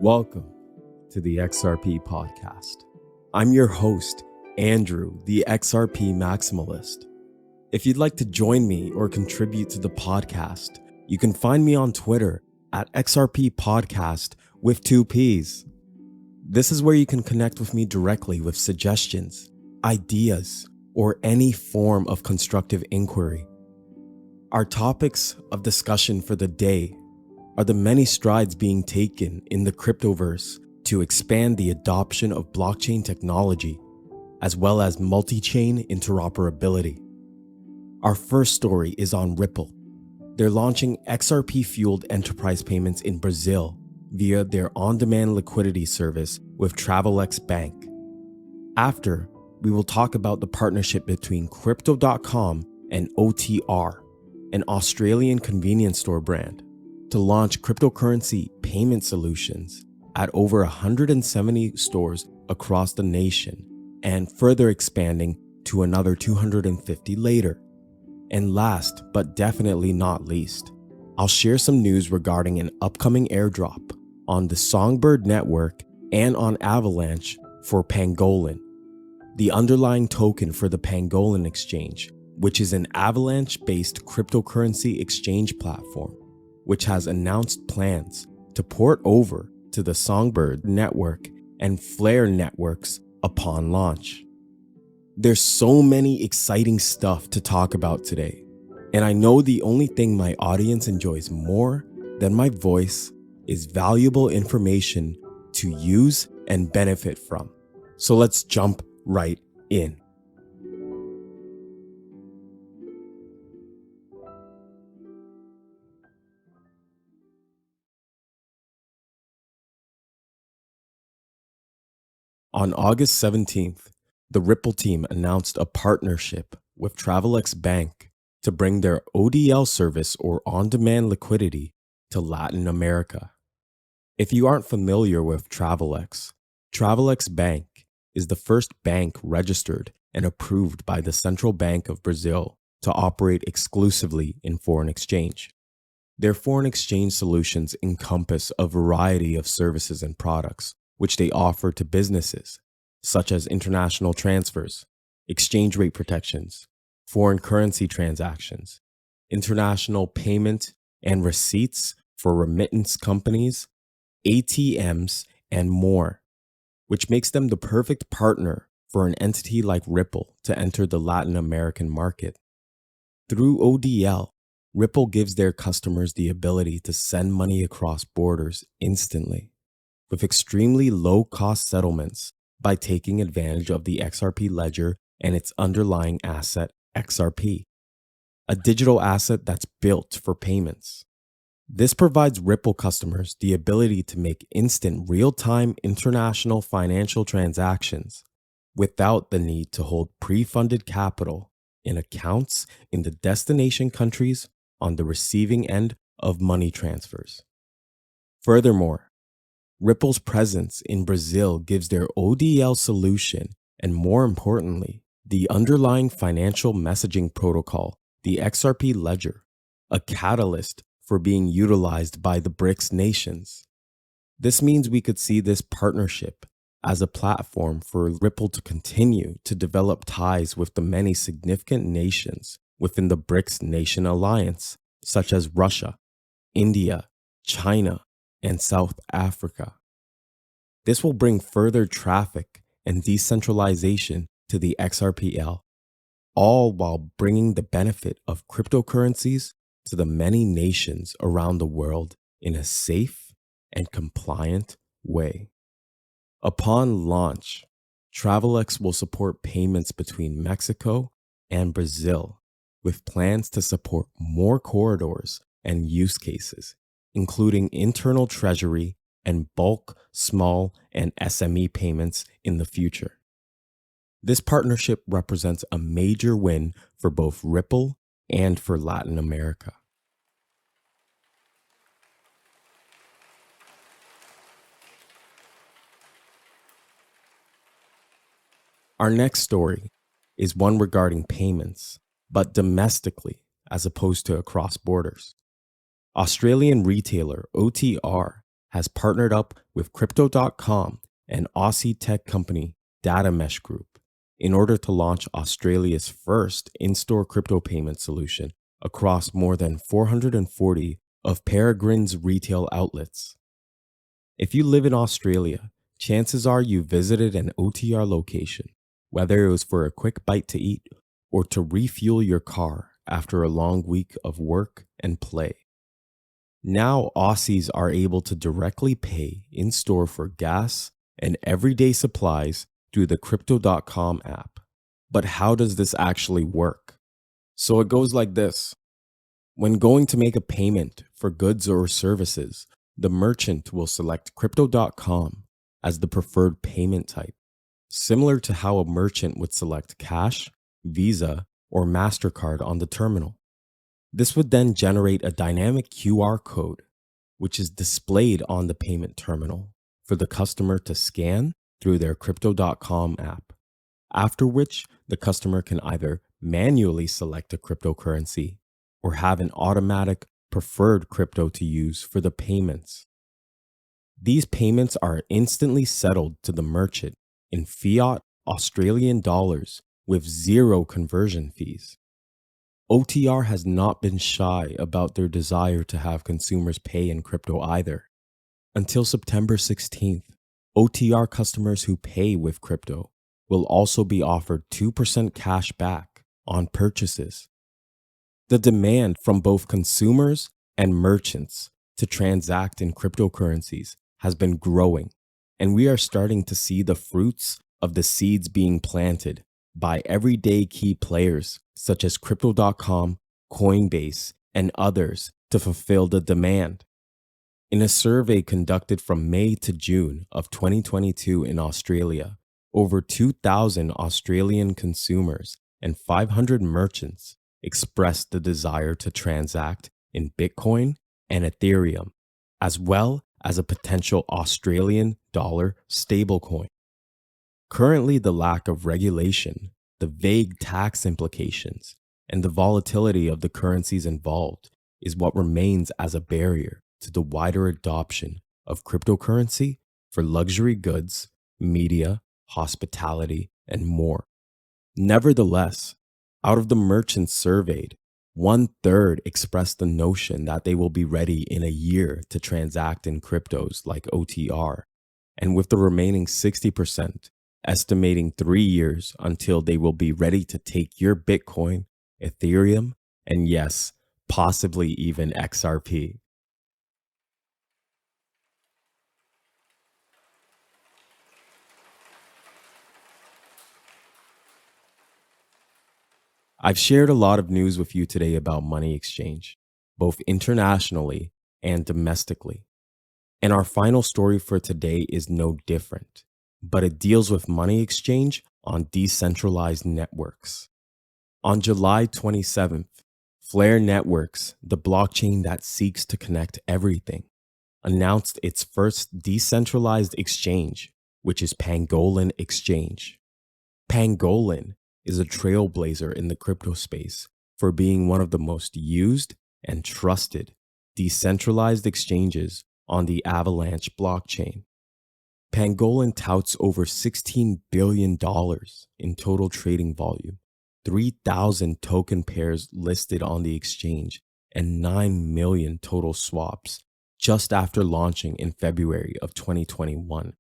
Welcome to the XRP podcast. I'm your host, Andrew, the XRP Maximalist. If you'd like to join me or contribute to the podcast, you can find me on Twitter at XRP Podcast with 2 Ps. This is where you can connect with me directly with suggestions, ideas, or any form of constructive inquiry. Our topics of discussion for the day are the many strides being taken in the cryptoverse to expand the adoption of blockchain technology, as well as multi-chain interoperability. Our first story is on Ripple. They're launching XRP-fueled enterprise payments in Brazil via their on-demand liquidity service with Travelex Bank. After, we will talk about the partnership between Cryptocom and OTR, an Australian convenience store brand, to launch cryptocurrency payment solutions at over 170 stores across the nation and further expanding to another 250 later. And last but definitely not least, I'll share some news regarding an upcoming airdrop on the Songbird network and on Avalanche for Pangolin, the underlying token for the Pangolin exchange, which is an Avalanche-based cryptocurrency exchange platform, which has announced plans to port over to the Songbird network and Flare networks upon launch. There's so many exciting stuff to talk about today, and I know the only thing my audience enjoys more than my voice is valuable information to use and benefit from. So let's jump right in. On August 17th, the Ripple team announced a partnership with Travelex Bank to bring their ODL service or on-demand liquidity to Latin America. If you aren't familiar with Travelex, Travelex Bank is the first bank registered and approved by the Central Bank of Brazil to operate exclusively in foreign exchange. Their foreign exchange solutions encompass a variety of services and products, which they offer to businesses, such as international transfers, exchange rate protections, foreign currency transactions, international payment and receipts for remittance companies, ATMs, and more, which makes them the perfect partner for an entity like Ripple to enter the Latin American market. Through ODL, Ripple gives their customers the ability to send money across borders instantly, with extremely low-cost settlements by taking advantage of the XRP ledger and its underlying asset, XRP, a digital asset that's built for payments. This provides Ripple customers the ability to make instant real-time international financial transactions without the need to hold pre-funded capital in accounts in the destination countries on the receiving end of money transfers. Furthermore, Ripple's presence in Brazil gives their ODL solution, and more importantly, the underlying financial messaging protocol, the XRP ledger, a catalyst for being utilized by the BRICS nations. This means we could see this partnership as a platform for Ripple to continue to develop ties with the many significant nations within the BRICS Nation Alliance, such as Russia, India, China, and South Africa. This will bring further traffic and decentralization to the XRPL, all while bringing the benefit of cryptocurrencies to the many nations around the world in a safe and compliant way. Upon launch, Travelex will support payments between Mexico and Brazil, with plans to support more corridors and use cases, including internal treasury and bulk, small, and SME payments in the future. This partnership represents a major win for both Ripple and for Latin America. Our next story is one regarding payments, but domestically as opposed to across borders. Australian retailer OTR has partnered up with Crypto.com and Aussie tech company Datamesh Group in order to launch Australia's first in-store crypto payment solution across more than 440 of Peregrine's retail outlets. If you live in Australia, chances are you visited an OTR location, whether it was for a quick bite to eat or to refuel your car after a long week of work and play. Now, Aussies are able to directly pay in store for gas and everyday supplies through the Crypto.com app. But how does this actually work? So it goes like this. When going to make a payment for goods or services, the merchant will select Crypto.com as the preferred payment type, similar to how a merchant would select cash, Visa, or MasterCard on the terminal. This would then generate a dynamic QR code, which is displayed on the payment terminal for the customer to scan through their Crypto.com app, after which the customer can either manually select a cryptocurrency or have an automatic preferred crypto to use for the payments. These payments are instantly settled to the merchant in fiat Australian dollars with zero conversion fees. OTR has not been shy about their desire to have consumers pay in crypto either. Until September 16th, OTR customers who pay with crypto will also be offered 2% cash back on purchases. The demand from both consumers and merchants to transact in cryptocurrencies has been growing, and we are starting to see the fruits of the seeds being planted by everyday key players such as Crypto.com, Coinbase, and others to fulfill the demand. In a survey conducted from May to June of 2022 in Australia, over 2,000 Australian consumers and 500 merchants expressed the desire to transact in Bitcoin and Ethereum, as well as a potential Australian dollar stablecoin. Currently, the lack of regulation, the vague tax implications, and the volatility of the currencies involved is what remains as a barrier to the wider adoption of cryptocurrency for luxury goods, media, hospitality, and more. Nevertheless, out of the merchants surveyed, 1/3 expressed the notion that they will be ready in a year to transact in cryptos like OTR, and with the remaining 60% estimating 3 years until they will be ready to take your Bitcoin, Ethereum, and yes, possibly even XRP. I've shared a lot of news with you today about money exchange, both internationally and domestically. And our final story for today is no different, but it deals with money exchange on decentralized networks. On July 27th, Flare Networks, the blockchain that seeks to connect everything, announced its first decentralized exchange, which is Pangolin Exchange. Pangolin is a trailblazer in the crypto space for being one of the most used and trusted decentralized exchanges on the Avalanche blockchain. Pangolin touts over $16 billion in total trading volume, 3,000 token pairs listed on the exchange, and 9 million total swaps just after launching in February of 2021.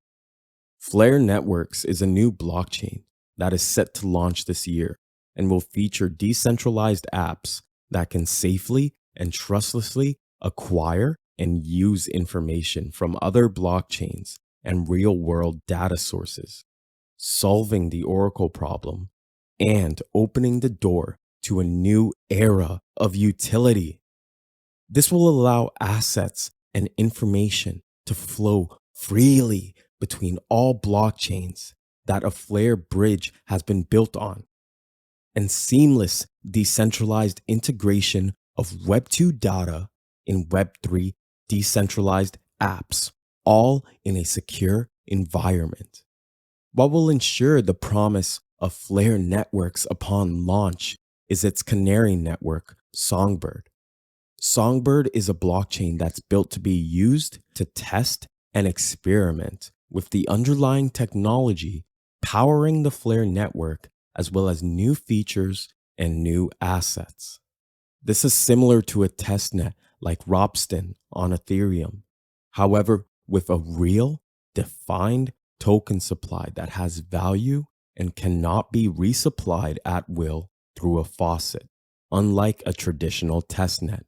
Flare Networks is a new blockchain that is set to launch this year and will feature decentralized apps that can safely and trustlessly acquire and use information from other blockchains and real-world data sources, solving the Oracle problem and opening the door to a new era of utility. This will allow assets and information to flow freely between all blockchains that a Flare bridge has been built on, and seamless decentralized integration of Web 2 data in Web 3 decentralized apps, all in a secure environment. What will ensure the promise of Flare Networks upon launch is its canary network, Songbird. Songbird is a blockchain that's built to be used to test and experiment with the underlying technology powering the Flare network, as well as new features and new assets. This is similar to a testnet like Ropsten on Ethereum, however, with a real, defined token supply that has value and cannot be resupplied at will through a faucet, unlike a traditional testnet.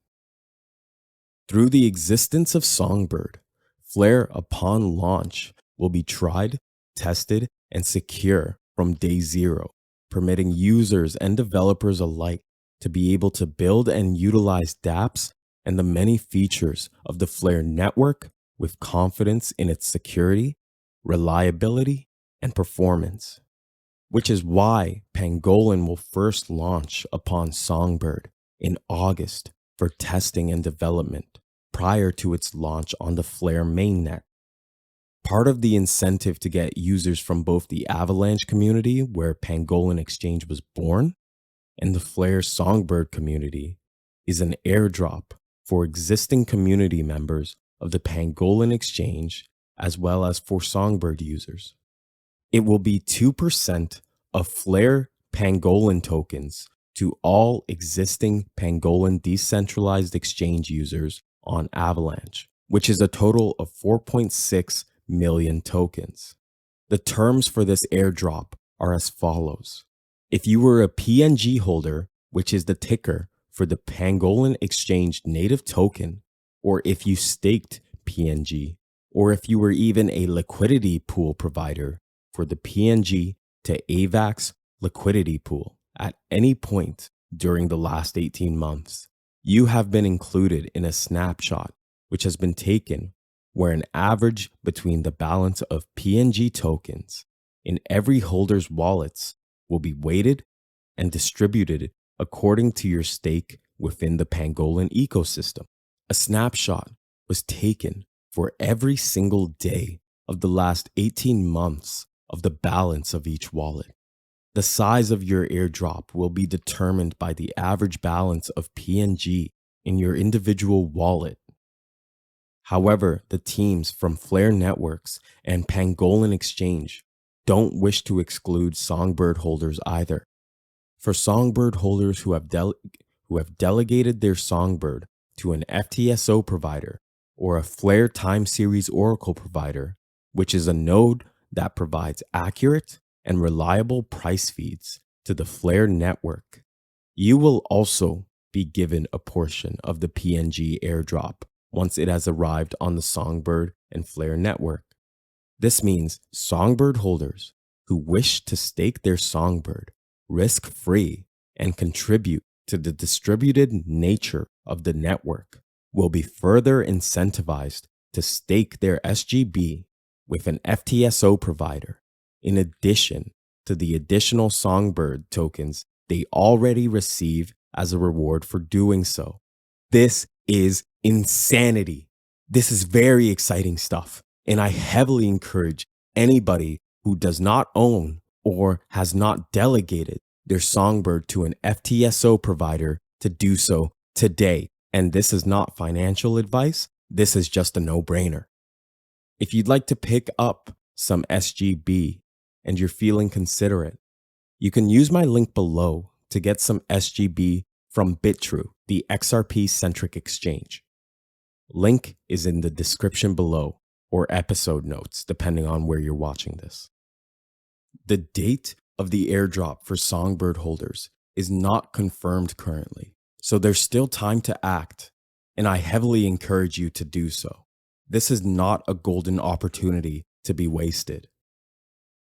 Through the existence of Songbird, Flare upon launch will be tried, tested, and secure from day zero, permitting users and developers alike to be able to build and utilize dApps and the many features of the Flare network with confidence in its security, reliability, and performance. Which is why Pangolin will first launch upon Songbird in August for testing and development prior to its launch on the Flare mainnet. Part of the incentive to get users from both the Avalanche community, where Pangolin Exchange was born, and the Flare Songbird community is an airdrop for existing community members of the Pangolin Exchange, as well as for Songbird users. It will be 2% of Flare Pangolin tokens to all existing Pangolin decentralized exchange users on Avalanche, which is a total of 4.6 million tokens. The terms for this airdrop are as follows. If you were a PNG holder, which is the ticker for the Pangolin Exchange native token, or if you staked PNG, or if you were even a liquidity pool provider for the PNG to AVAX liquidity pool at any point during the last 18 months, you have been included in a snapshot which has been taken where an average between the balance of PNG tokens in every holder's wallets will be weighted and distributed according to your stake within the Pangolin ecosystem. A snapshot was taken for every single day of the last 18 months of the balance of each wallet. The size of your airdrop will be determined by the average balance of PNG in your individual wallet. However, the teams from Flare Networks and Pangolin Exchange don't wish to exclude Songbird holders either. For Songbird holders who have delegated their Songbird to an FTSO provider or a Flare time series oracle provider, which is a node that provides accurate and reliable price feeds to the Flare network, you will also be given a portion of the PNG airdrop once it has arrived on the Songbird and Flare network. This means Songbird holders who wish to stake their Songbird risk-free and contribute to the distributed nature of the network will be further incentivized to stake their SGB with an FTSO provider, in addition to the additional Songbird tokens they already receive as a reward for doing so. This is insanity. This is very exciting stuff, and I heavily encourage anybody who does not own or has not delegated their Songbird to an FTSO provider to do so today. And this is not financial advice. This is just a no-brainer. If you'd like to pick up some SGB and you're feeling considerate, you can use my link below to get some SGB from Bitrue, the XRP-centric exchange. Link is in the description below or episode notes, depending on where you're watching this. The date of the airdrop for Songbird holders is not confirmed currently, so there's still time to act, and I heavily encourage you to do so. This is not a golden opportunity to be wasted.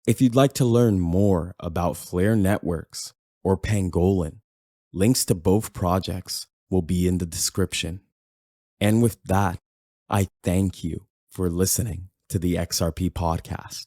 If you'd like to learn more about Flare Networks or Pangolin, links to both projects will be in the description. And with that, I thank you for listening to the XRP podcast.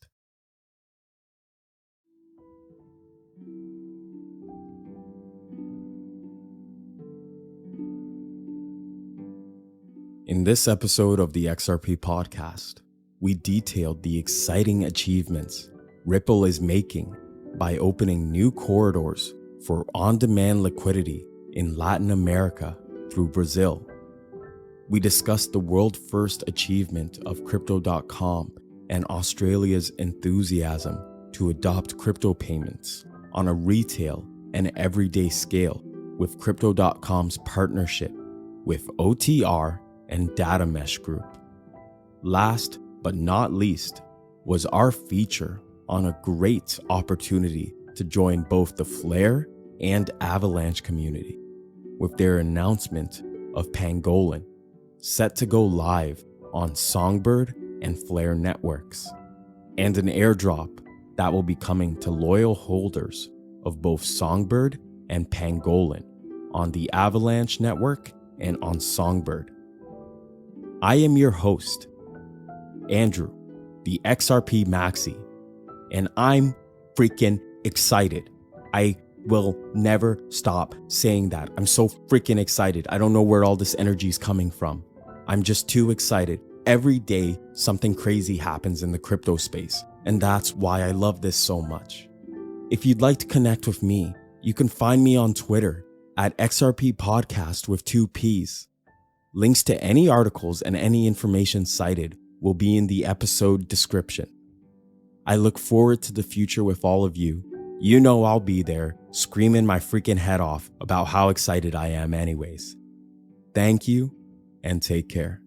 In this episode of the XRP podcast, we detailed the exciting achievements Ripple is making by opening new corridors for on-demand liquidity in Latin America through Brazil. We discussed the world-first achievement of Crypto.com and Australia's enthusiasm to adopt crypto payments on a retail and everyday scale with Crypto.com's partnership with OTR and Datamesh Group. Last but not least was our feature on a great opportunity to join both the Flare and Avalanche community with their announcement of Pangolin, set to go live on Songbird and Flare networks, and an airdrop that will be coming to loyal holders of both Songbird and Pangolin on the Avalanche network and on Songbird. I am your host, Andrew, the XRP Maxi, and I'm freaking excited. I will never stop saying that. I'm so freaking excited. I don't know where all this energy is coming from. I'm just too excited. Every day, something crazy happens in the crypto space, and that's why I love this so much. If you'd like to connect with me, you can find me on Twitter at XRP Podcast with 2 Ps. Links to any articles and any information cited will be in the episode description. I look forward to the future with all of you. You know I'll be there, screaming my freaking head off about how excited I am anyways. Thank you, and take care.